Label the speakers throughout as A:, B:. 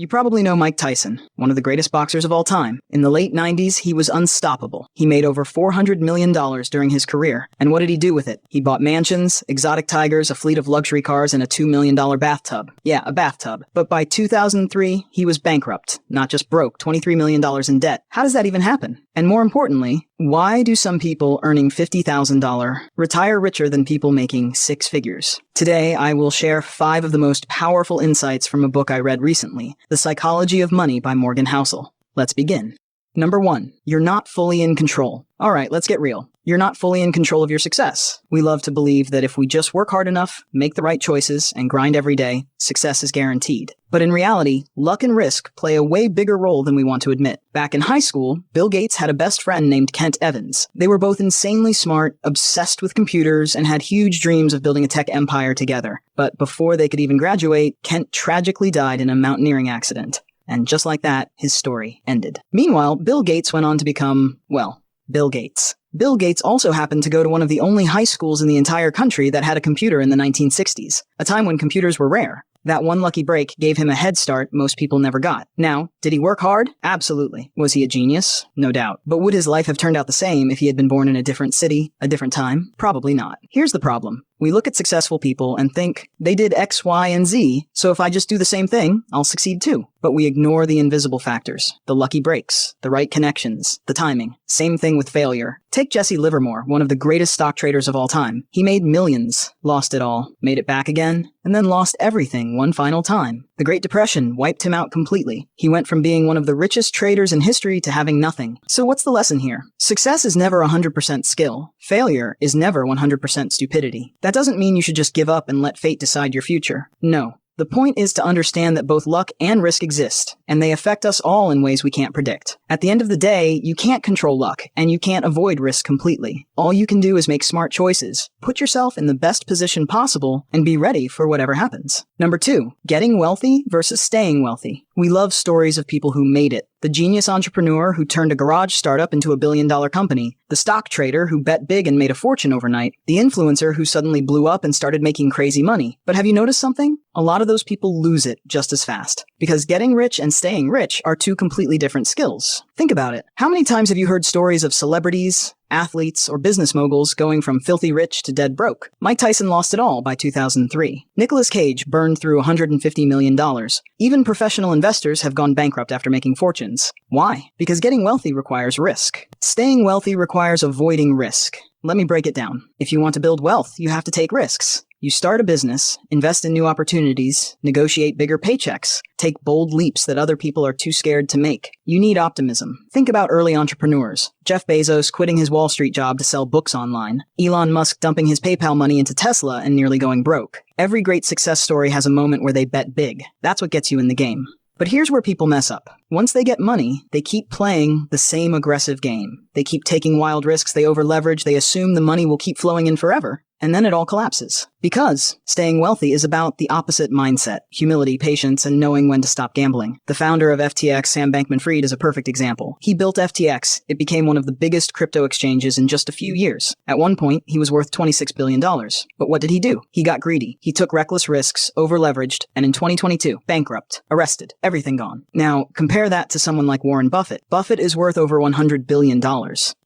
A: You probably know Mike Tyson, one of the greatest boxers of all time. In the late 90s, he was unstoppable. He made over $400 million during his career. And what did he do with it? He bought mansions, exotic tigers, a fleet of luxury cars, and a $2 million bathtub. Yeah, a bathtub. But by 2003, he was bankrupt. Not just broke, $23 million in debt. How does that even happen? And more importantly, why do some people earning $50,000 retire richer than people making six figures? Today, I will share 5 of the most powerful insights from a book I read recently, The Psychology of Money by Morgan Housel. Let's begin. Number 1, you're not fully in control. All right, let's get real. You're not fully in control of your success. We love to believe that if we just work hard enough, make the right choices, and grind every day, success is guaranteed. But in reality, luck and risk play a way bigger role than we want to admit. Back in high school, Bill Gates had a best friend named Kent Evans. They were both insanely smart, obsessed with computers, and had huge dreams of building a tech empire together. But before they could even graduate, Kent tragically died in a mountaineering accident. And just like that, his story ended. Meanwhile, Bill Gates went on to become, well, Bill Gates. Bill Gates also happened to go to one of the only high schools in the entire country that had a computer in the 1960s, a time when computers were rare. That one lucky break gave him a head start most people never got. Now, did he work hard? Absolutely. Was he a genius? No doubt. But would his life have turned out the same if he had been born in a different city, a different time? Probably not. Here's the problem. We look at successful people and think, they did X, Y, and Z, so if I just do the same thing, I'll succeed too. But we ignore the invisible factors, the lucky breaks, the right connections, the timing. Same thing with failure. Take Jesse Livermore, one of the greatest stock traders of all time. He made millions, lost it all, made it back again, and then lost everything one final time. The Great Depression wiped him out completely. He went from being one of the richest traders in history to having nothing. So what's the lesson here? Success is never 100% skill. Failure is never 100% stupidity. That doesn't mean you should just give up and let fate decide your future. No. The point is to understand that both luck and risk exist, and they affect us all in ways we can't predict. At the end of the day, you can't control luck, and you can't avoid risk completely. All you can do is make smart choices, put yourself in the best position possible, and be ready for whatever happens. Number 2, getting wealthy versus staying wealthy. We love stories of people who made it. The genius entrepreneur who turned a garage startup into a billion-dollar company. The stock trader who bet big and made a fortune overnight. The influencer who suddenly blew up and started making crazy money. But have you noticed something? A lot of those people lose it just as fast. Because getting rich and staying rich are 2 completely different skills. Think about it. How many times have you heard stories of celebrities, athletes, or business moguls going from filthy rich to dead broke? Mike Tyson lost it all by 2003. Nicolas Cage burned through $150 million. Even professional investors have gone bankrupt after making fortunes. Why? Because getting wealthy requires risk. Staying wealthy requires avoiding risk. Let me break it down. If you want to build wealth, you have to take risks. You start a business, invest in new opportunities, negotiate bigger paychecks, take bold leaps that other people are too scared to make. You need optimism. Think about early entrepreneurs. Jeff Bezos quitting his Wall Street job to sell books online. Elon Musk dumping his PayPal money into Tesla and nearly going broke. Every great success story has a moment where they bet big. That's what gets you in the game. But here's where people mess up. Once they get money, they keep playing the same aggressive game. They keep taking wild risks, they over-leverage, they assume the money will keep flowing in forever. And then it all collapses. Because staying wealthy is about the opposite mindset: humility, patience, and knowing when to stop gambling. The founder of FTX, Sam Bankman-Fried, is a perfect example. He built FTX. It became one of the biggest crypto exchanges in just a few years. At one point, he was worth $26 billion. But what did he do? He got greedy. He took reckless risks, over-leveraged, and in 2022, bankrupt, arrested, everything gone. Now, compare that to someone like Warren Buffett. Buffett is worth over $100 billion.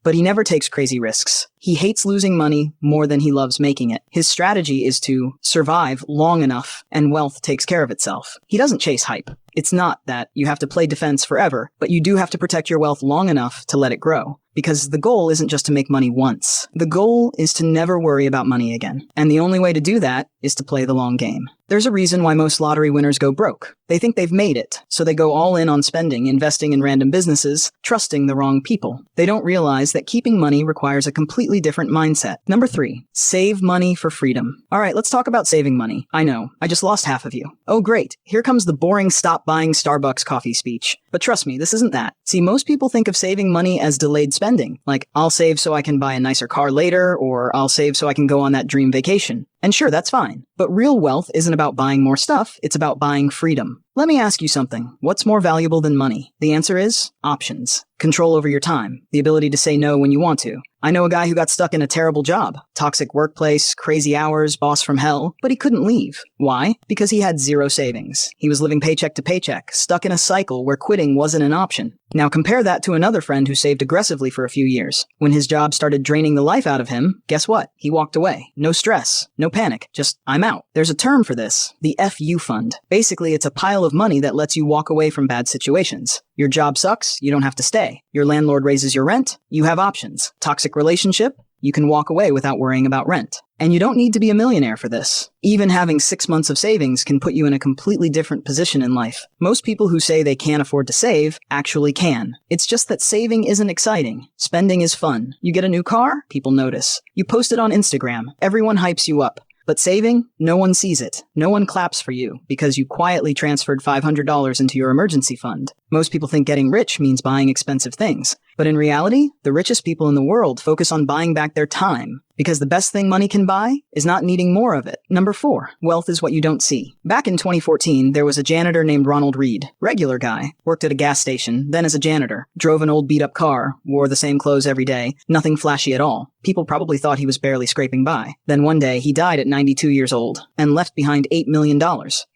A: But he never takes crazy risks. He hates losing money more than he loves making it. His strategy is to survive long enough and wealth takes care of itself. He doesn't chase hype. It's not that you have to play defense forever, but you do have to protect your wealth long enough to let it grow. Because the goal isn't just to make money once. The goal is to never worry about money again. And the only way to do that is to play the long game. There's a reason why most lottery winners go broke. They think they've made it, so they go all in on spending, investing in random businesses, trusting the wrong people. They don't realize that keeping money requires a completely different mindset. Number 3, save money for freedom. All right, let's talk about saving money. I know, I just lost half of you. Oh great, here comes the boring stop buying Starbucks coffee speech. But trust me, this isn't that. See, most people think of saving money as delayed spending. Like, I'll save so I can buy a nicer car later, or I'll save so I can go on that dream vacation. And sure, that's fine. But real wealth isn't about buying more stuff, it's about buying freedom. Let me ask you something. What's more valuable than money? The answer is options. Control over your time. The ability to say no when you want to. I know a guy who got stuck in a terrible job. Toxic workplace, crazy hours, boss from hell. But he couldn't leave. Why? Because he had zero savings. He was living paycheck to paycheck, stuck in a cycle where quitting wasn't an option. Now compare that to another friend who saved aggressively for a few years. When his job started draining the life out of him, guess what? He walked away. No stress. No panic. Just, I'm out. There's a term for this. The FU fund. Basically, it's a pile of money that lets you walk away from bad situations. Your job sucks, you don't have to stay. Your landlord raises your rent, you have options. Toxic relationship, you can walk away without worrying about rent. And you don't need to be a millionaire for this. Even having 6 months of savings can put you in a completely different position in life. Most people who say they can't afford to save actually can. It's just that saving isn't exciting. Spending is fun. You get a new car? People notice. You post it on Instagram. Everyone hypes you up. But saving? No one sees it. No one claps for you because you quietly transferred $500 into your emergency fund. Most people think getting rich means buying expensive things. But in reality, the richest people in the world focus on buying back their time. Because the best thing money can buy is not needing more of it. Number 4, wealth is what you don't see. Back in 2014, there was a janitor named Ronald Reed. Regular guy. Worked at a gas station, then as a janitor. Drove an old beat-up car. Wore the same clothes every day. Nothing flashy at all. People probably thought he was barely scraping by. Then one day, he died at 92 years old and left behind $8 million.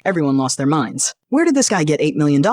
A: Everyone lost their minds. Where did this guy get $8 million?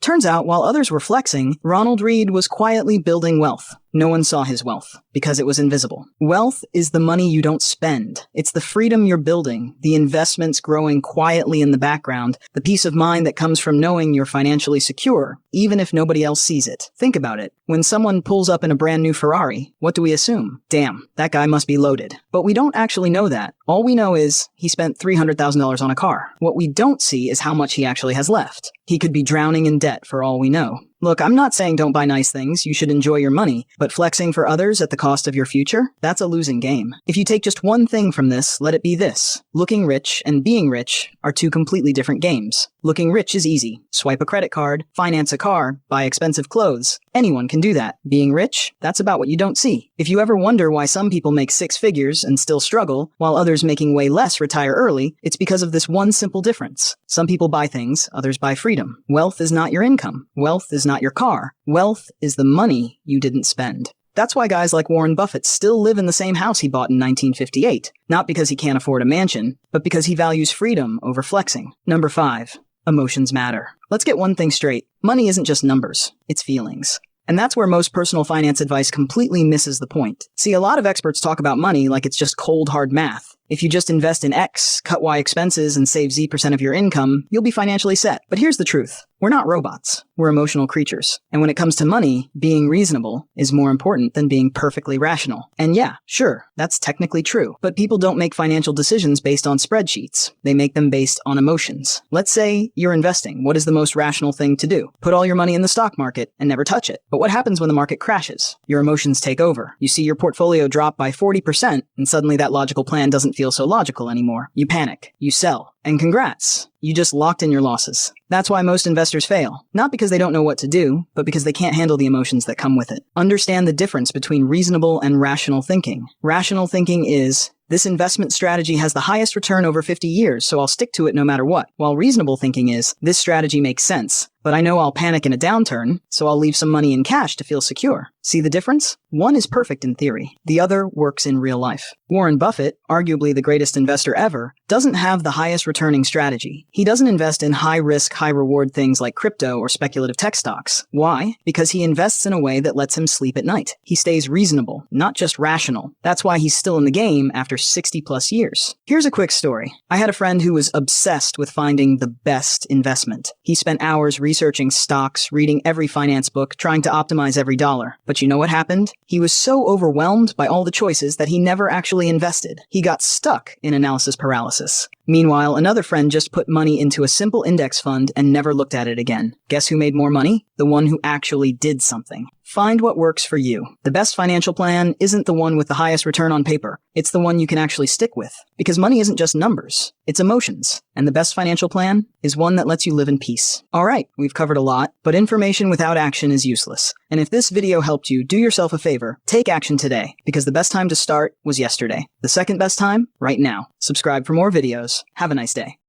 A: Turns out, while others were flexing, Ronald Reed was quietly building wealth. No one saw his wealth, because it was invisible. Wealth is the money you don't spend. It's the freedom you're building, the investments growing quietly in the background, the peace of mind that comes from knowing you're financially secure, even if nobody else sees it. Think about it. When someone pulls up in a brand new Ferrari, what do we assume? Damn, that guy must be loaded. But we don't actually know that. All we know is he spent $300,000 on a car. What we don't see is how much he actually has left. He could be drowning in debt for all we know. Look, I'm not saying don't buy nice things, you should enjoy your money, but flexing for others at the cost of your future? That's a losing game. If you take just one thing from this, let it be this. Looking rich and being rich are two completely different games. Looking rich is easy. Swipe a credit card, finance a car, buy expensive clothes. Anyone can do that. Being rich, that's about what you don't see. If you ever wonder why some people make 6 figures and still struggle, while others making way less retire early, it's because of this one simple difference. Some people buy things, others buy freedom. Wealth is not your income. Wealth is not your car. Wealth is the money you didn't spend. That's why guys like Warren Buffett still live in the same house he bought in 1958. Not because he can't afford a mansion, but because he values freedom over flexing. Number 5. Emotions matter. Let's get one thing straight. Money isn't just numbers. It's feelings. And that's where most personal finance advice completely misses the point. See, a lot of experts talk about money like it's just cold, hard math. If you just invest in X, cut Y expenses, and save Z% of your income, you'll be financially set. But here's the truth. We're not robots. We're emotional creatures. And when it comes to money, being reasonable is more important than being perfectly rational. And yeah, sure, that's technically true. But people don't make financial decisions based on spreadsheets. They make them based on emotions. Let's say you're investing. What is the most rational thing to do? Put all your money in the stock market and never touch it. But what happens when the market crashes? Your emotions take over. You see your portfolio drop by 40%, and suddenly that logical plan doesn't feel so logical anymore. You panic. You sell. And congrats. You just locked in your losses. That's why most investors fail. Not because they don't know what to do, but because they can't handle the emotions that come with it. Understand the difference between reasonable and rational thinking. Rational thinking is, this investment strategy has the highest return over 50 years, so I'll stick to it no matter what. While reasonable thinking is, this strategy makes sense, but I know I'll panic in a downturn, so I'll leave some money in cash to feel secure. See the difference? One is perfect in theory. The other works in real life. Warren Buffett, arguably the greatest investor ever, doesn't have the highest returning strategy. He doesn't invest in high-risk, high-reward things like crypto or speculative tech stocks. Why? Because he invests in a way that lets him sleep at night. He stays reasonable, not just rational. That's why he's still in the game after 60-plus years. Here's a quick story. I had a friend who was obsessed with finding the best investment. He spent hours researching stocks, reading every finance book, trying to optimize every dollar. But you know what happened? He was so overwhelmed by all the choices that he never actually invested. He got stuck in analysis paralysis. Meanwhile, another friend just put money into a simple index fund and never looked at it again. Guess who made more money? The one who actually did something. Find what works for you. The best financial plan isn't the one with the highest return on paper. It's the one you can actually stick with. Because money isn't just numbers, it's emotions. And the best financial plan is one that lets you live in peace. Alright, we've covered a lot, but information without action is useless. And if this video helped you, do yourself a favor. Take action today, because the best time to start was yesterday. The second best time, right now. Subscribe for more videos. Have a nice day.